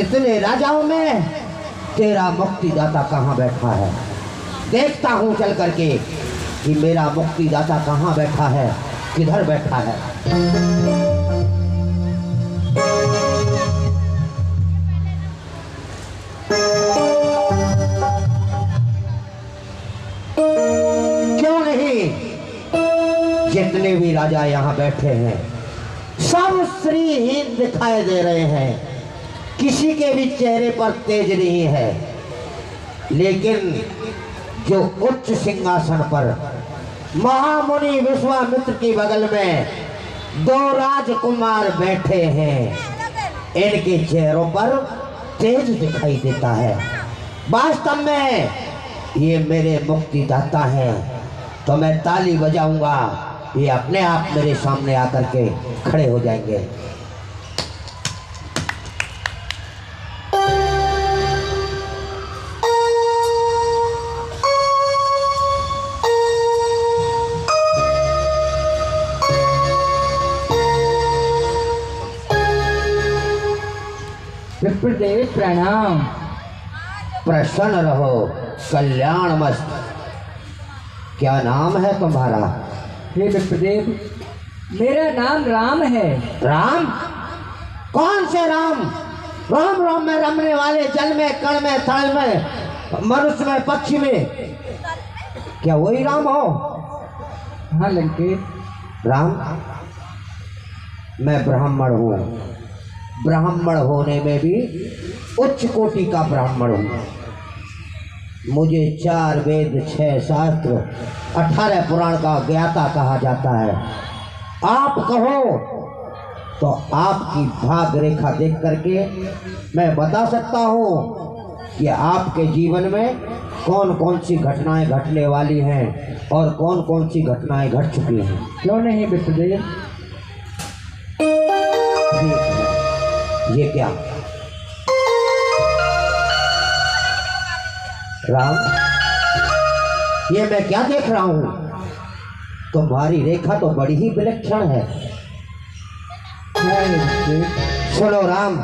इतने राजाओं में तेरा मुक्तिदाता कहाँ बैठा है। देखता हूँ चल करके कि मेरा मुक्तिदाता कहाँ बैठा है, किधर बैठा है। क्यों नहीं, जितने भी राजा यहाँ बैठे हैं सब श्रीहीन दिखाई दे रहे हैं, किसी के भी चेहरे पर तेज नहीं है। लेकिन जो उच्च सिंहासन पर महामुनि विश्वामित्र के बगल में दो राजकुमार बैठे हैं, इनके चेहरों पर तेज दिखाई देता है। वास्तव में ये मेरे मुक्तिदाता हैं। तो मैं ताली बजाऊंगा, ये अपने आप मेरे सामने आकर के खड़े हो जाएंगे। विप्रदेव प्रणाम। प्रसन्न रहो, कल्याण मस्त। क्या नाम है तुम्हारा? हे विप्रदेव, मेरा नाम राम है। राम? कौन से राम? राम राम में रमने वाले, जल में, कण में, थल में, मनुष्य में, पक्षी में, क्या वही राम हो? हाँ लंकेश। राम, मैं ब्राह्मण हूँ। ब्राह्मण होने में भी उच्च कोटि का ब्राह्मण हूँ। मुझे 4 वेद, 6 शास्त्र, 18 पुराण का ज्ञाता कहा जाता है। आप कहो तो आपकी भाग रेखा देख करके मैं बता सकता हूँ कि आपके जीवन में कौन कौन सी घटनाएं घटने वाली हैं और कौन कौन सी घटनाएं घट चुकी हैं। क्यों नहीं विप्रदेव? ये क्या? राम, ये मैं क्या देख रहा हूँ? तुम्हारी रेखा तो बड़ी ही विलक्षण है। सुनो राम,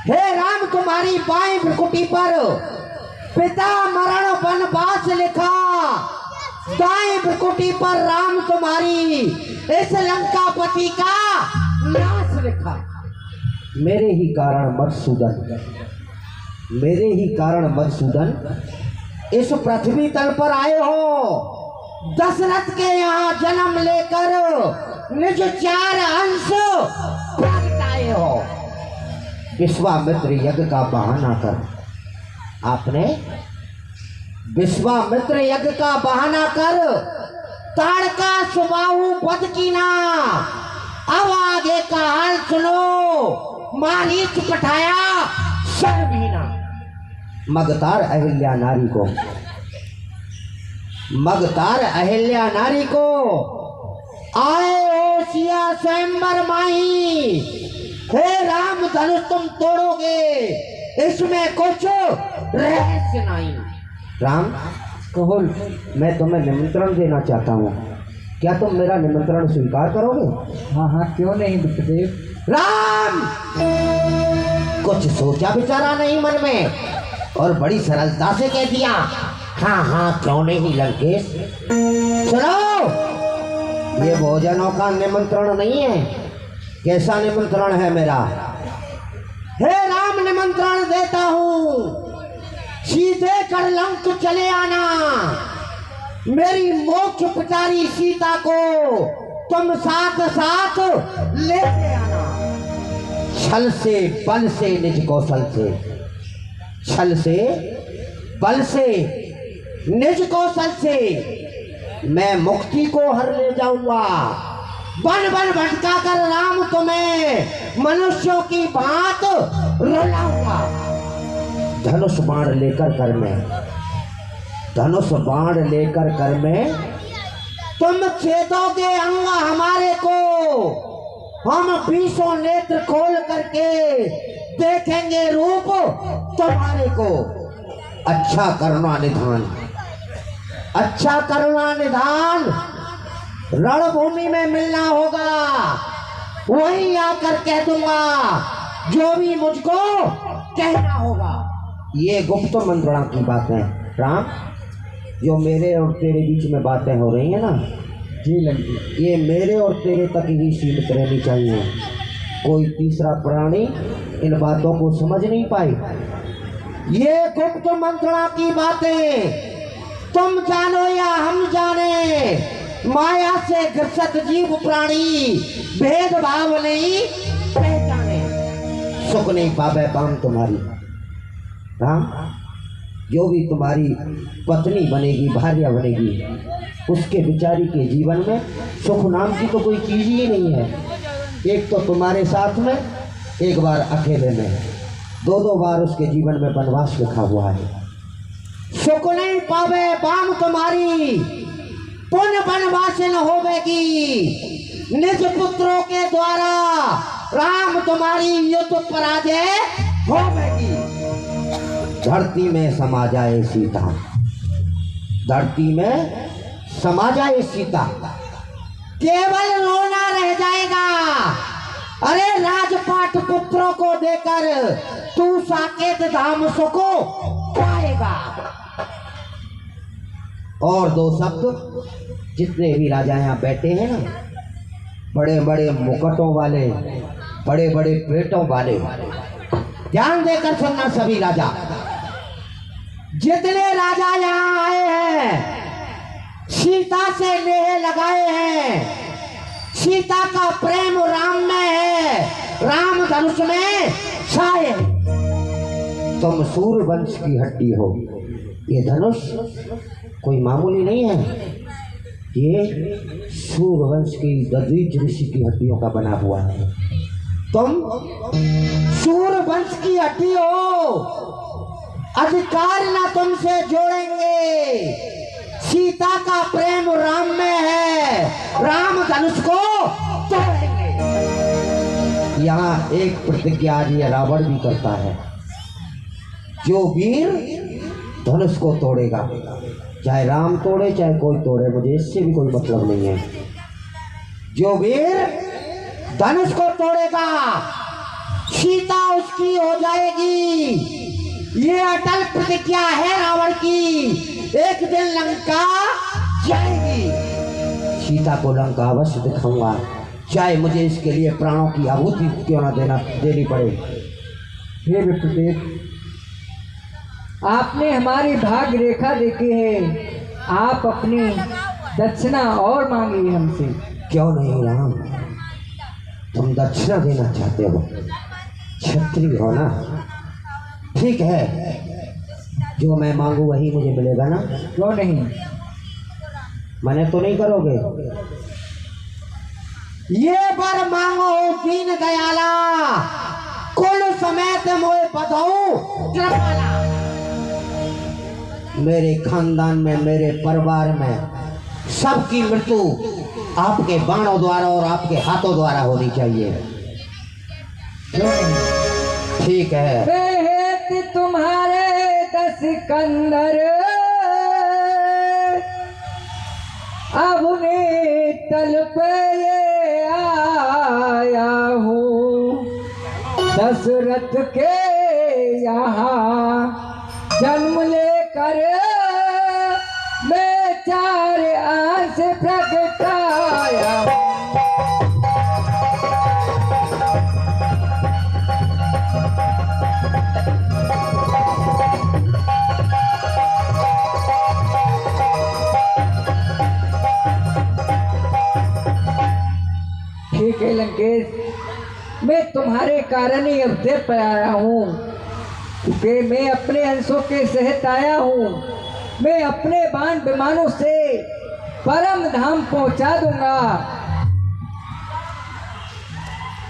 हे राम, तुम्हारी बाएं भ्रुकुटी पर पिता मरण वनवास लिखा, दाएं भ्रुकुटी पर राम तुम्हारी इस लंकापति का नाश लिखा। मेरे ही कारण मधुसूदन, मेरे ही कारण मधुसूदन इस पृथ्वी तल पर आए हो। दशरथ के यहाँ जन्म लेकर निज 4 अंश प्रगटाए हो। विश्वामित्र यज्ञ का बहाना कर आपने, विश्वामित्र यज्ञ का बहाना कर ताड़का सुबाहु वध कीना। अब आगे का हाल सुनो। मारीच पठाया शर्मीना। मगतार अहिल्या नारी को, मगतार अहिल्या नारी को आए हो सिया स्वयंवर माही। हे राम, धनुष तुम तोड़ोगे, इसमें कुछ रहस्य नहीं। राम कहो, मैं तुम्हें निमंत्रण देना चाहता हूँ, क्या तुम मेरा निमंत्रण स्वीकार करोगे? हाँ हाँ, क्यों नहीं विप्रदेव। राम, कुछ सोचा विचारा नहीं मन में और बड़ी सरलता से कह दिया हाँ हाँ क्यों नहीं लंकेश। सुनो, ये भोजनों का निमंत्रण नहीं है। कैसा निमंत्रण है मेरा? हे राम, निमंत्रण देता हूँ, सीधे कर लंक चले आना। मेरी मोक्ष पिटारी सीता को तुम साथ साथ लेके आना। छल से बल से निज कौशल से, छल से बल से निज कौशल से मैं मुक्ति को हर ले जाऊंगा। बन बन भटका कर राम तुम्हें मनुष्यों की बात रुलाऊंगा। धनुष बाण लेकर कर में, धनुष बाण लेकर कर में तुम छेदोगे अंग हमारे को। हम 20 नेत्र खोल करके देखेंगे रूप तुम्हारे को। अच्छा करुणा निधान, अच्छा करुणा निधान रणभूमि में मिलना होगा। वहीं आकर कह दूंगा जो भी मुझको कहना होगा। ये गुप्त मंत्रणा की बातें राम, जो मेरे और तेरे बीच में बातें हो रही हैं ना, जी लंकेश। ये मेरे और तेरे तक ही सीमित रहनी चाहिए। कोई तीसरा प्राणी इन बातों को समझ नहीं पाए। ये गुप्त मंत्रणा की बातें तुम जानो या हम जाने, माया से ग्रसित जीव प्राणी भेदभाव नहीं पहचाने। सुख नहीं पावे बाम तुम्हारी राम, जो भी तुम्हारी पत्नी बनेगी, भार्या बनेगी, उसके बेचारी के जीवन में सुख नाम की तो कोई चीज ही नहीं है। एक तो तुम्हारे साथ में, एक बार अकेले में, दो बार उसके जीवन में वनवास लिखा हुआ है। सुख नहीं पावे बाम तुम्हारी, पुण्य वनवास न होवेगी। निज पुत्रों के द्वारा राम तुम्हारी युद्ध पराजय होवेगी। धरती में समा जाए सीता, धरती में समा जाए सीता, केवल रोना रह जाएगा। अरे राजपाट पुत्रों को देकर तू साकेत धाम सुख पाएगा। और दो शब्द, जितने भी राजा यहाँ बैठे हैं ना, बड़े बड़े मुकुटों वाले, बड़े बड़े पेटों वाले, ध्यान देकर सुनना सभी राजा। जितने राजा यहाँ आए हैं सीता से नेह लगाए हैं। सीता का प्रेम राम में है, राम धनुष में छाए। तुम सूर्यवंश की हड्डी हो। ये धनुष कोई मामूली नहीं है, ये सूर्यवंश की दधीच ऋषि की हड्डियों का बना हुआ है। तुम सूर्यवंश की हड्डी हो, अधिकार ना तुमसे जोड़ेंगे। सीता का प्रेम राम में है, राम धनुष को तोड़ेंगे। यहाँ एक प्रतिज्ञा आज ये रावण भी करता है, जो वीर धनुष को तोड़ेगा, चाहे राम तोड़े चाहे कोई तोड़े, मुझे इससे भी कोई मतलब नहीं है। जो वीर धनुष को तोड़ेगा सीता उसकी हो जाएगी। ये अटल प्रतिज्ञा है रावण की। एक दिन लंका जाएगी, सीता को लंका अवश्य दिखाऊंगा, चाहे मुझे इसके लिए प्राणों की आहुति क्यों ना देनी पड़े। हे विप्रदेव, आपने हमारी भाग्य रेखा देखी है, आप अपनी दक्षिणा और मांगिए हमसे। क्यों नहीं राम, तुम दक्षिणा देना चाहते हो, क्षत्रिय हो ना, ठीक है, जो मैं मांगू वही मुझे मिलेगा ना। क्यों नहीं, मने तो नहीं करोगे। ये बर मांगो दीन दयाला, कुल समेत मोए बधाऊ कृपाला। मेरे खानदान में, मेरे परिवार में सबकी मृत्यु आपके बाणों द्वारा और आपके हाथों द्वारा होनी चाहिए। ठीक है। बेहद तुम्हारे 10 सिकंदर, अब ने तल पे आया हूँ। दशरथ के यहाँ जन्म लेकर मैं 4 आस प्रगटाया। ठीक है लंकेश, मैं तुम्हारे कारण ही अवधि पर आया हूँ, क्योंकि मैं अपने अंशों के सहित आया हूँ। मैं अपने बाण विमानों से परम धाम पहुँचा दूंगा।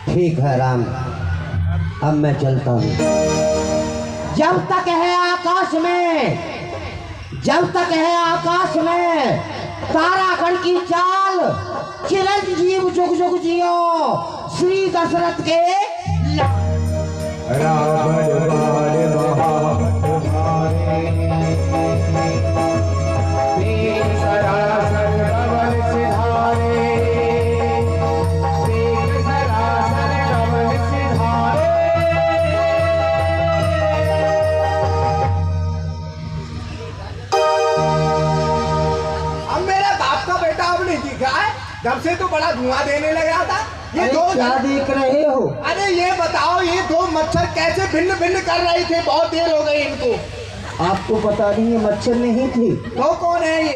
ठीक है राम, अब मैं चलता हूँ। जब तक है आकाश में, जब तक है आकाश में तारागढ़ की चाल, चिरंजीव जुग जुग जियो श्री दशरथ के जब से तो बड़ा धुआं देने लगा था। ये अरे दो क्या देख रहे हो? अरे ये बताओ, ये दो मच्छर कैसे भिन्न भिन्न कर रहे थे? बहुत देर हो गई इनको। आपको पता नहीं, ये मच्छर नहीं थे, तो कौन है ये?